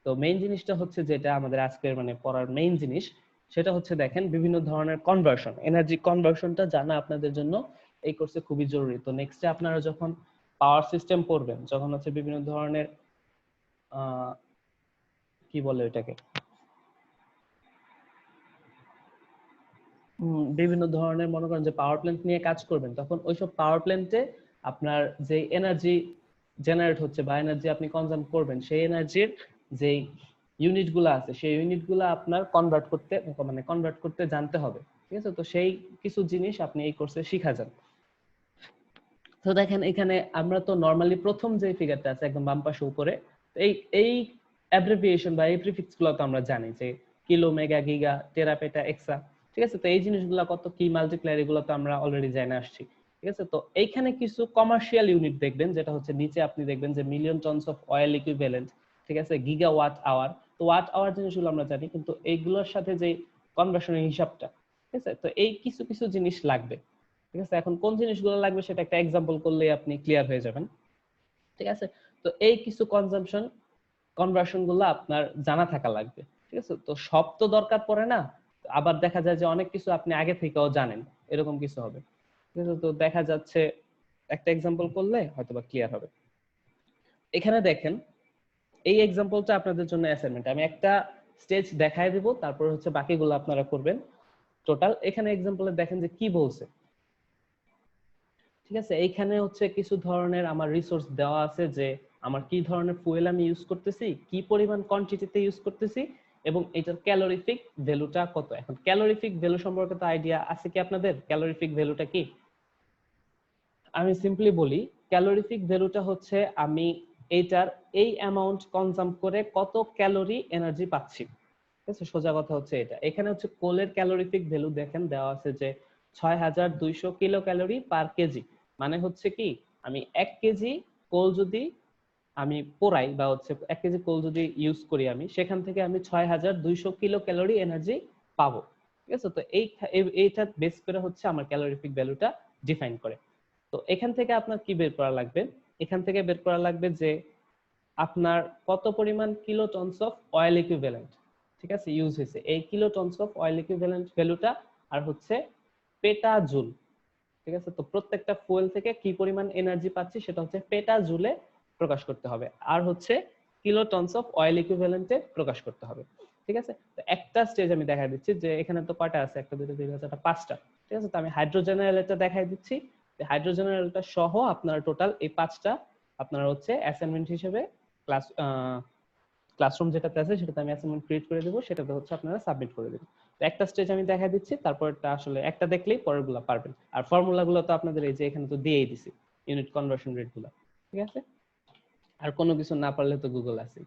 তো মেইন জিনিসটা হচ্ছে যেটা আমাদের আজকের মানে পড়ার মেইন জিনিস, সেটা হচ্ছে দেখেন বিভিন্ন ধরনের কনভার্সন, এনার্জি কনভার্সনটা জানা আপনাদের জন্য এই কোর্সে খুবই জরুরি। তো নেক্সটে আপনারা যখন পাওয়ার সিস্টেম পড়বেন, যখন হচ্ছে বিভিন্ন ধরনের কি বলে ওইটাকে, বিভিন্ন ধরনের মনে করেন যে পাওয়ার প্ল্যান্ট নিয়ে কাজ করবেন, তখন ওইসব পাওয়ার প্ল্যান্টে আপনার যে এনার্জি জেনারেট হচ্ছে বা এনার্জি আপনি কনজাম করবেন, সেই এনার্জির যেই ইউনিট গুলো আছে সেই ইউনিট গুলো আপনার কনভার্ট করতে জানতে হবে। ঠিক আছে, তো সেই কিছু জিনিস আপনি এই কোর্সে শিখা যান। তো দেখেন এখানে আমরা তো নরমালি প্রথম যে ফিগারটা আছে একদম বাম পাশে উপরে, এই এই অ্যাব্রিভিয়েশন বা এই প্রিফিক্স গুলো তো আমরা জানি যে কিলো, মেগা, গিগা, টেরা, পেটা, এক্সা। ঠিক আছে, তো এই জিনিসগুলো কত কি মাল্টিপ্লায়ার এগুলো তো আমরা অলরেডি জেনে আসছি। ঠিক আছে, তো এইখানে কিছু কমার্শিয়াল ইউনিট দেখবেন, যেটা হচ্ছে নিচে আপনি দেখবেন যে million tonnes of oil equivalent, ঠিক আছে, গিগা ওয়াট আওয়ার। তো ওয়াট আওয়ার জিনিসগুলো আমরা জানি, কিন্তু এইগুলোর সাথে যে কনভার্সনের হিসাবটা, ঠিক আছে, তো এই কিছু কিছু জিনিস লাগবে। ঠিক আছে, এখন কোন জিনিসগুলো লাগবে সেটা একটা এক্সাম্পল করলেই আপনি ক্লিয়ার হয়ে যাবেন। ঠিক আছে, তো এই কিছু কনভার্সন গুলো আপনার জানা থাকা লাগবে। ঠিক আছে, তো সব তো দরকার পড়ে না, আবার দেখা যায় যে অনেক কিছু আপনি আগে থেকেও জানেন, এরকম কিছু হবে। ঠিক আছে, তো দেখা যাচ্ছে একটা এক্সাম্পল করলে হয়তোবা ক্লিয়ার হবে। এখানে দেখেন এই এক্সাম্পলটা আপনাদের জন্য অ্যাসাইনমেন্ট, আমি একটা স্টেজ দেখায় দিব, তারপর হচ্ছে বাকিগুলো আপনারা করবেন। টোটাল এখানে এক্সাম্পলে দেখেন যে কি বলছে। ঠিক আছে, এইখানে হচ্ছে কিছু ধরনের আমার রিসোর্স দেওয়া আছে যে আমার কি ধরনের ফুয়েল আমি ইউজ করতেছি, কি পরিমাণ কোয়ান্টিটিতে ইউজ করতেছি, এবং এটার ক্যালোরিফিক ভ্যালুটা কত। এখন ক্যালোরিফিক ভ্যালু সম্পর্কে তো আইডিয়া আছে কি আপনাদের? ক্যালোরিফিক ভ্যালুটা কি? আমি সিম্পলি বলি, ক্যালোরিফিক ভ্যালুটা হচ্ছে আমি এইটার এই অ্যামাউন্ট কনজাম করে কত ক্যালোরি এনার্জি পাচ্ছি। ঠিক আছে, সোজা কথা হচ্ছে এটা। এখানে হচ্ছে কোলের ক্যালোরিফিক ভ্যালু দেখেন দেওয়া আছে যে 6200 কিলো ক্যালোরি পার কেজি। মানে হচ্ছে কি, আমি 1 কেজি কোল যদি আমি পোড়াই বা হচ্ছে 1 কেজি কোল যদি ইউজ করি আমি, সেখান থেকে আমি 6200 কিলো ক্যালোরি এনার্জি পাবো। ঠিক আছে, তো এইটা বেস করে হচ্ছে আমার ক্যালোরিফিক ভ্যালুটা ডিফাইন করে। তো এখান থেকে আপনার কি বের করা লাগবে? এখান থেকে বের করা লাগবে যে আপনার কত পরিমাণ kilo tonnes of oil equivalent, ঠিক আছে, ইউজ হয়েছে, এই kilo tonnes of oil equivalent ভ্যালুটা, আর হচ্ছে পেটা জুল। ঠিক আছে, তো প্রত্যেকটা ফুয়েল থেকে কি পরিমাণ এনার্জি পাচ্ছি সেটা হচ্ছে পেটা জুলে প্রকাশ করতে হবে, আর হচ্ছে কিলোটনস অফ অয়েল ইকুইভ্যালেন্টে প্রকাশ করতে হবে। ঠিক আছে, তো একটা স্টেজ আমি দেখাই দিচ্ছি যে এখানে তো কয়টা আছে, একটা দুটো তিনটা চারটা পাঁচটা। ঠিক আছে, তো আমি হাইড্রোজেনের এটা দেখাই দিচ্ছি। হাইড্রোজেনের সহ আপনারা টোটাল এই পাঁচটা আপনারা হচ্ছে অ্যাসাইনমেন্ট হিসেবে ক্লাসরুম যেটাতে আছে সেটাতে আমি অ্যাসাইনমেন্ট ক্রিয়েট করে দেবো, সেটাতে হচ্ছে আপনারা সাবমিট করে দেবেন। তো একটা স্টেজ আমি দেখাই দিচ্ছি, তারপরটা আসলে একটা দেখলেই পরেরগুলো পারবেন। আর ফর্মুলাগুলো তো আপনাদের এই যে এখানে তো দিয়েই দিছি, ইউনিট কনভার্সন রেটগুলো। ঠিক আছে, আর কোনো কিছু না পারলে তো গুগল আছে।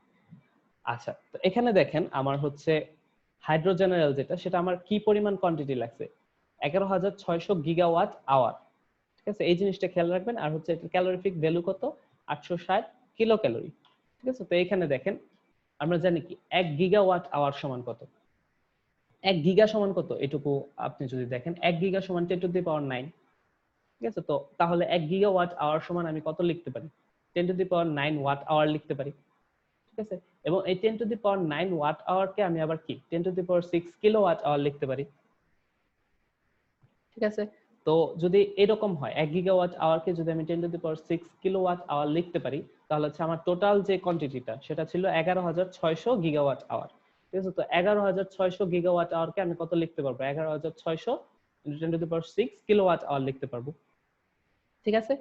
আচ্ছা, তো এখানে দেখেন আমার হচ্ছে হাইড্রোজেনারেল যেটা, সেটা আমার কি পরিমাণ কোয়ান্টিটি লাগছে, 11,600 গিগাওয়াট আওয়ার। ঠিক আছে, এই জিনিসটা খেয়াল রাখবেন। আর হচ্ছে এটার ক্যালোরিফিক ভ্যালু কত, 860 কিলো ক্যালোরি। ঠিক আছে, তো এখানে দেখেন আমরা জানি কি 1 গিগাওয়াট আওয়ার সমান কত, 1 গিগা সমান কত, এটুকু আপনি যদি দেখেন 1 গিগা সমান 10 টু দি পাওয়ার 9। ঠিক আছে, তো তাহলে 1 গিগাওয়াট আওয়ার সমান আমি কত লিখতে পারি, 10 to the power 9 watt hour লিখতে পারি। ঠিক আছে, এবং এই 10 to the power 9 watt hour কে আমি আবার কি 10 to the power 6 kilowatt hour লিখতে পারি। ঠিক আছে, তো যদি এরকম হয় 1 গিগাওয়াট আওয়ার কে যদি আমি 10 to the power 6 kilowatt hour লিখতে পারি, তাহলে হচ্ছে আমার টোটাল যে কোয়ান্টিটিটা সেটা ছিল 11,600 গিগাওয়াট আওয়ার। ঠিক আছে, তো 11,600 গিগাওয়াট আওয়ার কে আমি কত লিখতে পারবো, 11,600 into 10 to the power 6 kilowatt hour লিখতে পারবো। ঠিক আছে,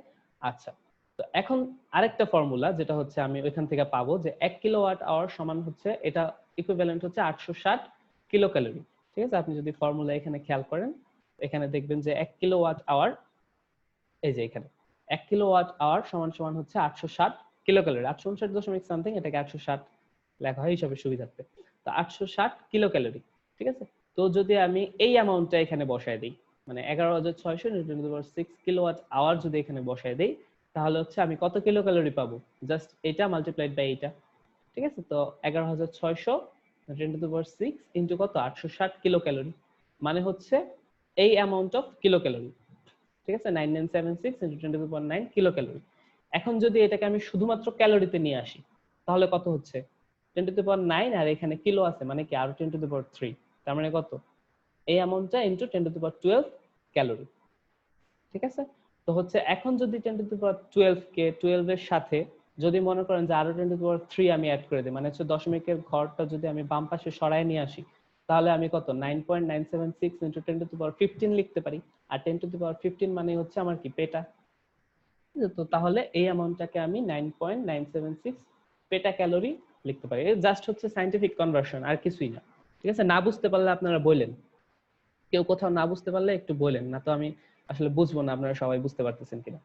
আচ্ছা, তো এখন আরেকটা ফর্মুলা যেটা হচ্ছে আমি ওইখান থেকে পাবো যে 1 কিলোওয়াট আওয়ার সমান হচ্ছে, এটা ইকুইভ্যালেন্ট হচ্ছে 860 কিলো ক্যালোরি। ঠিক আছে, আপনি যদি ফর্মুলা এখানে খেয়াল করেন, এখানে দেখবেন যে 1 কিলোওয়াট আওয়ার, এই যে এখানে 1 কিলোওয়াট আওয়ার সমান সমান হচ্ছে 860 কিলো ক্যালোরি, 859 দশমিক সামথিং, এটাকে 860 লেখা হয় হিসাবে সুবিধার্থে। তো 860 কিলো ক্যালোরি। ঠিক আছে, তো যদি আমি এই অ্যামাউন্টটা এখানে বসায় দিই, মানে 11,600 ইনটু 10⁶ কিলোওয়াট আওয়ার যদি এখানে বসায় দেই, তাহলে হচ্ছে আমি কত কিলো ক্যালোরি পাবো, জাস্ট এটা মাল্টিপ্লাইড বাই এটা। ঠিক আছে, তো 11,600 10⁶ ইনটু কত 860 কিলো ক্যালোরি, মানে হচ্ছে এই অ্যামাউন্ট অফ কিলো ক্যালোরি। ঠিক আছে, 9976 into 10 to the power 9 kilo calorie. এখন যদি এটাকে আমি শুধুমাত্র ক্যালোরিতে নিয়ে আসি, তাহলে কত হচ্ছে 10 টু দি পাওয়ার 9, আর এখানে কিলো আছে মানে কি আরো 10 টু দি পাওয়ার 3, তার মানে কত এই অ্যামাউন্টটা into 10 to the power 12 calorie. ঠিক আছে, তো হচ্ছে এখন যদি 10 টু দি পাওয়ার 12 কে 12 এর সাথে যদি মনে করেন যে আরো 10 টু দি পাওয়ার 3 আমি অ্যাড করে দিই, মানে হচ্ছে দশমিকের ঘরটা যদি আমি বাম পাশে সরায় নিয়ে আসি, তাহলে আমি কত 9.976 ইনটু 10 টু দি পাওয়ার 15 লিখতে পারি। আর 10 টু দি পাওয়ার 15 মানে হচ্ছে আমার কি পেটা। তো তাহলে এই অ্যামাউন্টটাকে আমি 9.976 পেটা ক্যালোরি লিখতে পারি। এটা জাস্ট হচ্ছে সায়েন্টিফিক কনভার্সন, আর কিছুই না। ঠিক আছে, না বুঝতে পারলে আপনারা বলেন, কেউ কোথাও না বুঝতে পারলে একটু বলেন, না তো আমি আসলে বুঝবো না আপনারা সবাই বুঝতে পারতেছেন কিনা।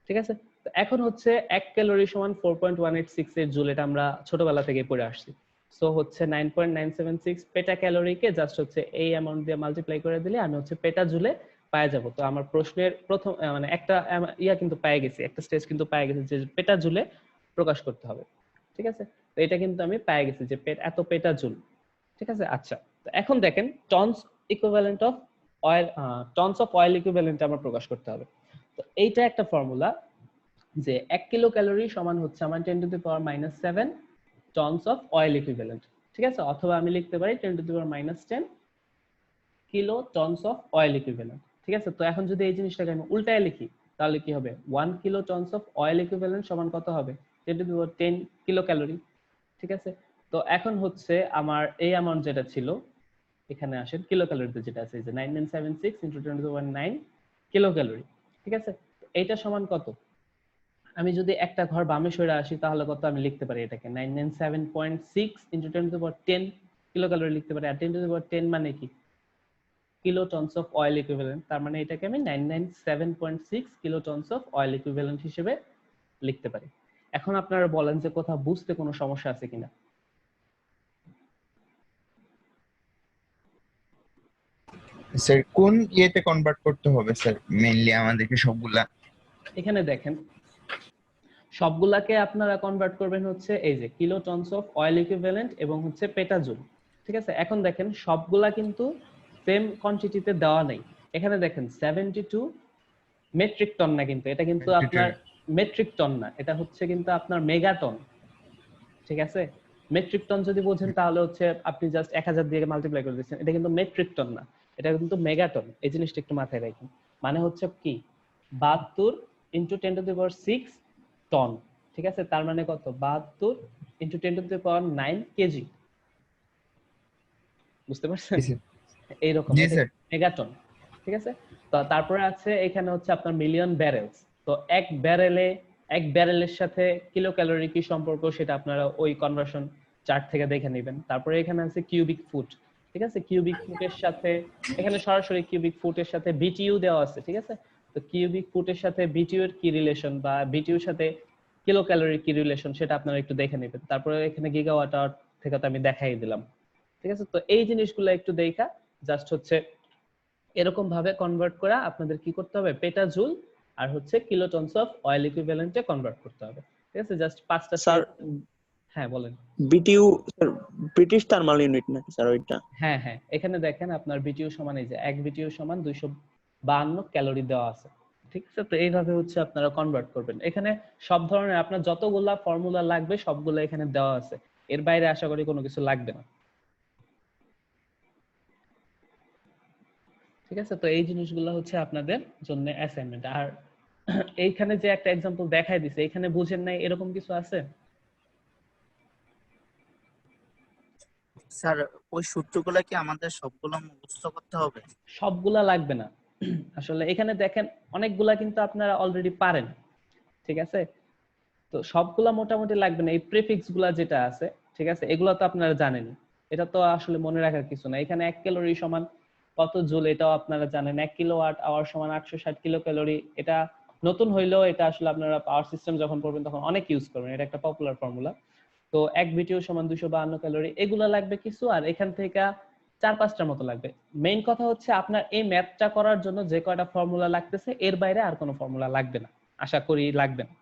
ঠিক আছে, তো এখন হচ্ছে 1 ক্যালোরি সমান 4.186 এর জুল, এটা আমরা ছোটবেলা থেকে পড়ে আসছি। সো হচ্ছে 9.976 পেটা ক্যালোরিকে জাস্ট হচ্ছে এই অ্যামাউন্ট দিয়ে মাল্টিপ্লাই করে দিলে আমি হচ্ছে পেটা জুলে পাওয়া যাব। তো আমার প্রশ্নের প্রথম মানে একটা ইয়া কিন্তু পেয়ে গেছি, একটা স্টেজ কিন্তু পেয়ে গেছি যে পেটা জুলে প্রকাশ করতে হবে। ঠিক আছে, তো এটা কিন্তু আমি পেয়ে গেছি যে এত পেটা জুল। ঠিক আছে, আচ্ছা, তো এখন দেখেন tonnes equivalent of oil, tonnes of oil equivalent আমরা প্রকাশ করতে হবে। তো এইটা একটা ফর্মুলা যে 1 কিলো ক্যালোরি সমান হচ্ছে আমার 10 to the power -7 tonnes of oil equivalent. ঠিক আছে, অথবা আমি লিখতে পারি 10 to the power -10 kilo tonnes of oil equivalent. ঠিক আছে, তো এখন যদি এই জিনিসটাকে আমি উল্টায় লিখি, তাহলে কি হবে 1 kilo tonnes of oil equivalent সমান কত হবে 10 to the power 10 kilo calorie. ঠিক আছে, তো এখন হচ্ছে আমার এই অ্যামাউন্ট যেটা ছিল, এখানে আসেন কিলো ক্যালোরিতে যেটা আছে যে 9976 into 10 to the power 9 kilo calorie. ঠিক আছে, এইটা সমান কত, আমি যদি একটা ঘর বামে সরে আসি তাহলে কত আমি লিখতে পারি, এটাকে 997.6 into 10 to the power 10 kilo calorie লিখতে পারি। আর 10 টু দি পাওয়ার 10 মানে কি kilo tonnes of oil equivalent, তার মানে এটাকে আমি 997.6 kilo tonnes of oil equivalent হিসেবে লিখতে পারি। এখন আপনারা বলেন যে কোথাও বুঝতে কোনো সমস্যা আছে কিনা। স্যার কোন ইয়েতে কনভার্ট করতে হবে স্যার মেইনলি আমাদেরকে সবগুলা? এখানে দেখেন সবগুলাকে আপনারা কনভার্ট করবেন হচ্ছে এই যে kilo tonnes of oil equivalent এবং হচ্ছে পেটাজুল। ঠিক আছে, এখন দেখেন সবগুলা কিন্তু সেম কোয়ান্টিটিতে দেওয়া নেই। এখানে দেখেন 72 মেট্রিক টন না, কিন্তু এটা কিন্তু আপনার মেট্রিক টন না, এটা হচ্ছে কিন্তু আপনার মেগাটন। ঠিক আছে, মেট্রিক টন যদি বোঝেন তাহলে হচ্ছে আপনি জাস্ট 1000 দিয়ে মাল্টিপ্লাই করে দিচ্ছেন, এটা কিন্তু মেট্রিক টন না, এটা কিন্তু মেগাটন। এই জিনিসটা একটু মাথায় রাখুন, মানে হচ্ছে কি 72 into 10 to the power 6 ton. ঠিক আছে, তার মানে কত 72 into 10 to the power 9 KG, বুঝতে পারছেন? জি স্যার। এইরকম, জি এটা স্যার। মেগাটন। ঠিক আছে, তো তারপরে আছে এখানে হচ্ছে আপনার মিলিয়ন ব্যারেলস। তো এক ব্যারেলের সাথে কিলো ক্যালোরি কি সম্পর্ক সেটা আপনারা ওই কনভার্সন চার্ট থেকে দেখে নেবেন। তারপরে এখানে আছে কিউবিক ফুট। ঠিক আছে, কিউবিক ফুটের সাথে এখানে সরাসরি কিউবিক ফুটের সাথে বিটিইউ দেওয়া আছে। ঠিক আছে, তো কিউবিক ফুটের সাথে বিটিইউ এর কি রিলেশন বা বিটিইউ এর সাথে কিলো ক্যালোরি কি রিলেশন সেটা আপনারা একটু দেখে নেবেন। তারপরে এখানে গিগাওয়াট আওয়ার থেকে তো আমি দেখাই দিলাম। ঠিক আছে, তো এই জিনিসগুলো একটু দেখা জাস্ট হচ্ছে এরকম ভাবে কনভার্ট করা আপনাদের কি করতে হবে, পেটাজুল আর হচ্ছে কিলোটনস অফ অয়েল ইকুইভ্যালেন্টে কনভার্ট করতে হবে। ঠিক আছে, জাস্ট 5টা স্যার হ্যাঁ বলেন। BTU sir British thermal unit নাকি স্যার ওইটা? হ্যাঁ হ্যাঁ, এখানে দেখেন আপনার বিটিইউ সমান এই যে 1 বিটিইউ সমান 252 ক্যালোরি দেওয়া আছে। ঠিক আছে, তো এইভাবে হচ্ছে আপনারা কনভার্ট করবেন। এখানে সব ধরনের আপনার যতগুলা ফর্মুলা লাগবে সবগুলো এখানে দেওয়া আছে, এর বাইরে আশা করি কোনো কিছু লাগবে না। ঠিক আছে, তো এই জিনিসগুলো হচ্ছে আপনাদের জন্য অ্যাসাইনমেন্ট। আর এইখানে যে একটা एग्जांपल দেখাই দিছে, এখানে বুঝেন নাই এরকম কিছু আছে? স্যার ওই সূত্রগুলো কি আমাদের সবগুলো মুখস্থ করতে হবে? সবগুলা লাগবে না আসলে। এখানে দেখেন অনেকগুলা কিন্তু আপনারা অলরেডি পারেন। ঠিক আছে, তো সবগুলা মোটামুটি লাগবে না। এই প্রিফিক্স গুলা যেটা আছে, ঠিক আছে, এগুলা তো আপনারা জানেন। এটা তো আসলে মনে রাখার কিছু না। এখানে 1 ক্যালোরি সমান কত জুল এটাও আপনারা জানেন। 1 কিলোওয়াট আওয়ার সমান 860 কিলো ক্যালোরি। এটা নতুন হইলেও এটা আসলে আপনারা পাওয়ার সিস্টেম যখন পড়বেন তখন অনেক ইউজ করবেন, এটা একটা পপুলার ফর্মুলা। তো 1 বিটিইউ সমান 252 ক্যালোরি, এগুলা লাগবে কিছু। আর এখান থেকে 4-5টার মতো লাগবে। মেইন কথা হচ্ছে আপনার এই ম্যাথটা করার জন্য যে কয়টা ফর্মুলা লাগতেছে এর বাইরে আর কোনো ফর্মুলা লাগবে না, আশা করি লাগবে না।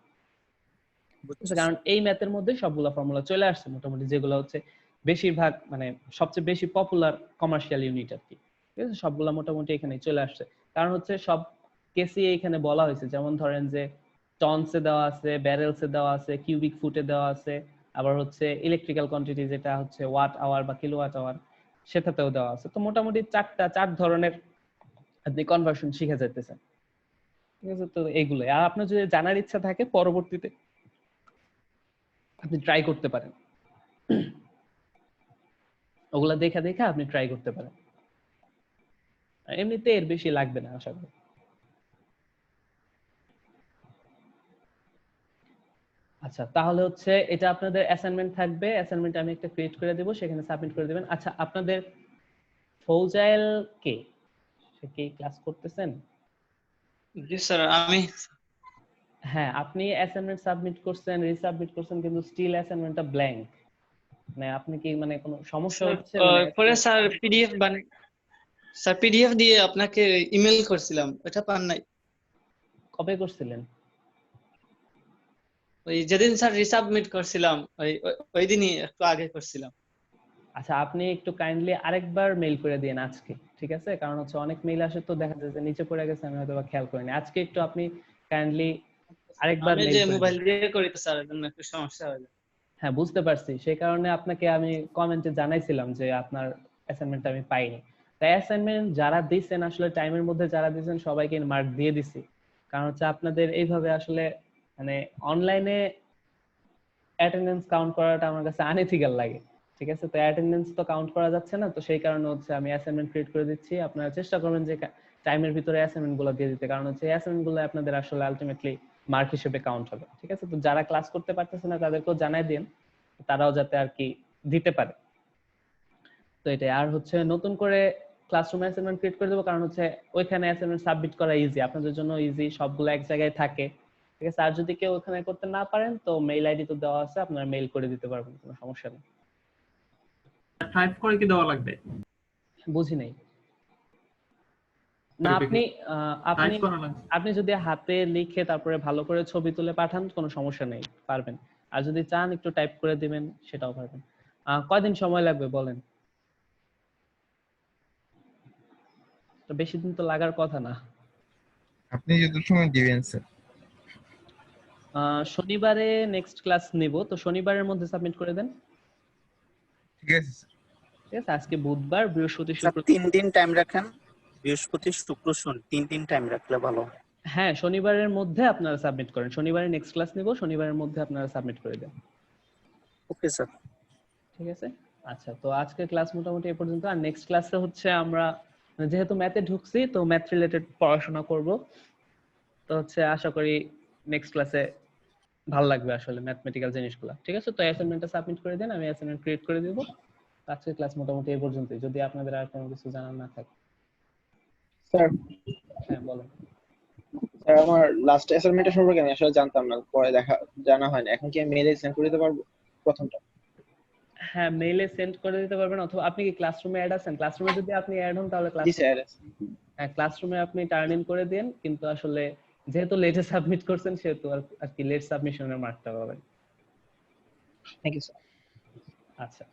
কারণ এই ম্যাথের মধ্যে সবগুলা ফর্মুলা চলে আসছে মোটামুটি, যেগুলো হচ্ছে বেশিরভাগ মানে সবচেয়ে বেশি পপুলার কমার্শিয়াল ইউনিট আর কি। ঠিক আছে, সবগুলা মোটামুটি এখানে চলে আসছে। কারণ হচ্ছে সব কেসই এখানে বলা হয়েছে, যেমন ধরেন যে টনসে দেওয়া আছে, ব্যারেলসে দেওয়া আছে, কিউবিক ফুটে দেওয়া আছে, আবার হচ্ছে ইলেকট্রিক্যাল কোয়ান্টিটি যেটা হচ্ছে ওয়াট আওয়ার বা কিলোওয়াট আওয়ার সেটাতেও দেওয়া আছে। তো মোটামুটি 4 ধরনের আপনি কনভার্সন শিখে যাইতেছেন। ঠিক আছে, তো এইগুলোই। আর আপনার যদি জানার ইচ্ছা থাকে পরবর্তীতে আপনি ট্রাই করতে পারেন, ওগুলা দেখা দেখা আপনি ট্রাই করতে পারেন। এমনিতে এর বেশি লাগবে না আশা করি। আচ্ছা, তাহলে হচ্ছে এটা আপনাদের অ্যাসাইনমেন্ট থাকবে। অ্যাসাইনমেন্ট আমি একটা ক্রিয়েট করে দেব, সেখানে সাবমিট করে দিবেন। আচ্ছা, আপনাদের ফৌজাইল কে, সে কি ক্লাস করতেছেন? জি স্যার, আমি হ্যাঁ, আপনি অ্যাসাইনমেন্ট সাবমিট করছেন, রিসাবমিট করছেন, কিন্তু স্টিল অ্যাসাইনমেন্টটা ব্ল্যাঙ্ক। মানে আপনি কি মানে কোনো সমস্যা হচ্ছে মানে পরে স্যার পিডিএফ দিয়ে আপনাকে ইমেল করছিলাম, ওটা পান নাই? কবে করছিলেন? ওই যেদিন স্যার রিসাবমিট করছিলাম ওই দিনই একটু আগে করছিলাম। আচ্ছা, আপনি একটু কাইন্ডলি আরেকবার মেইল করে দিন আজকে, ঠিক আছে? কারণ হচ্ছে অনেক মেইল আসে তো দেখা যায় যে নিচে পড়ে গেছে, আমি হয়তো বা খেয়াল করিনি। আজকে একটু আপনি কাইন্ডলি আরেকবার আমি মেইল যে করে মোবাইল দিন। দিয়ে করি তো স্যার, এর জন্য একটু সমস্যা হয়। হ্যাঁ, বুঝতে পারছি। সেই কারণে আপনাকে আমি কমেন্টে জানাইছিলাম যে আপনার অ্যাসাইনমেন্টটা আমি পাইনি। তাই অ্যাসাইনমেন্ট যারা দিয়েছেন আসলে টাইমের মধ্যে যারা দিয়েছেন সবাইকে মার্ক দিয়ে দিছি। কারণ হচ্ছে আপনাদের এইভাবে আসলে মানে অনলাইনে অ্যাটেন্ডেন্স কাউন্ট করাটা আমার কাছে আনএথিক্যাল লাগে। ঠিক আছে, তো অ্যাটেন্ডেন্স তো কাউন্ট করা যাচ্ছে না, তো সেই কারণে হচ্ছে আমি অ্যাসাইনমেন্ট ক্রিয়েট করে দিচ্ছি। আপনারা চেষ্টা করবেন যে টাইমের ভিতরে অ্যাসাইনমেন্ট গুলো দিয়ে দিতে, কারণ হচ্ছে অ্যাসাইনমেন্ট গুলো আপনাদের আসলে আলটিমেটলি মার্ক হিসেবে কাউন্ট হবে। ঠিক আছে, তো যারা ক্লাস করতে পারতেছে না তাদেরকেও জানাই দিন, তারাও যাতে আর কি দিতে পারে। তো এটাই। আর হচ্ছে নতুন করে ক্লাসরুম অ্যাসাইনমেন্ট ক্রিয়েট করে দেবো, কারণ হচ্ছে ওইখানে অ্যাসাইনমেন্ট সাবমিট করা ইজি, আপনাদের জন্য ইজি, সবগুলো এক জায়গায় থাকে। ঠিক আছে, আর যদি কেউ ওখানে করতে না পারেন তো মেইল আইডি তো দেওয়া আছে, আপনারা মেইল করে দিতে পারবেন, কোনো সমস্যা নেই। টাইপ করে কি দেওয়া লাগবে? বুঝি নাই। না, আপনি আপনি টাইপ করা লাগবে? আপনি যদি হাতে লিখে তারপরে ভালো করে ছবি তুলে পাঠান কোনো সমস্যা নেই, পারবেন। আর যদি চান একটু টাইপ করে দিবেন সেটাও পারবেন। কয়দিন সময় লাগবে বলেন? তো বেশি দিন তো লাগার কথা না। আপনি যত সময় দিবেন স্যার। শনিবারে নেক্সট ক্লাস নিব, তো শনিবারের মধ্যে সাবমিট করে দেন। ঠিক আছে স্যার। ঠিক আছে, আজকে বুধবার, বৃহস্পতি, স্যার শুক্র। 3 দিন টাইম রাখেন, বৃহস্পতি শুক্র শনি 3 দিন টাইম রাখলে ভালো। হ্যাঁ, শনিবারের মধ্যে আপনারা সাবমিট করেন। শনিবারে নেক্সট ক্লাস নিব, শনিবারের মধ্যে আপনারা সাবমিট করে দেন। Okay sir. ঠিক আছে? আচ্ছা, তো আজকের ক্লাস মোটামুটি এই পর্যন্ত। আর নেক্সট ক্লাসে হচ্ছে আমরা যেহেতু ম্যাথে ঢুকছি, তো ম্যাথ রিলেটেড পড়াশোনা করব। তো হচ্ছে আশা করি নেক্সট ক্লাসে ভালো লাগবে আসলে ম্যাথমেটিক্যাল জিনিসগুলো। ঠিক আছে? তো অ্যাসাইনমেন্টটা সাবমিট করে দেন, আমি অ্যাসাইনমেন্ট ক্রিয়েট করে দেব। আজকের ক্লাস মোটামুটি এই পর্যন্তই। যদি আপনাদের আর কোনো কিছু জানার না থাকে। স্যার হ্যাঁ, বলেন। স্যার আমার লাস্ট অ্যাসাইনমেন্টের সম্পর্কে আমি আসলে জানতাম না, পরে জানা হয় না। এখন কি আমি মেইলে সেন্ড করে দিতে পারবো প্রথমটা? হ্যাঁ, মেইলে সেন্ড করে দিতে পারবেন, অথবা আপনি কি ক্লাসরুমে অ্যাড আছেন? ক্লাসরুমে যদি আপনি অ্যাড হন তাহলে জি স্যার। হ্যাঁ, ক্লাসরুমে আপনি টার্ন ইন করে দেন, কিন্তু আসলে যেহেতু লেটে সাবমিট করছেন সেহেতু আর কি লেট সাবমিশনের মার্কটা পাবেন। Thank you sir. আচ্ছা,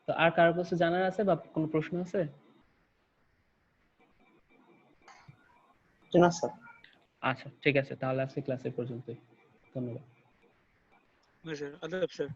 তো আর কারো কিছু জানার আছে বা কোনো প্রশ্ন আছে? না স্যার। আচ্ছা, ঠিক আছে, তাহলে আজকে ক্লাসে পর্যন্তই। ধন্যবাদ। স্যার আদাব স্যার।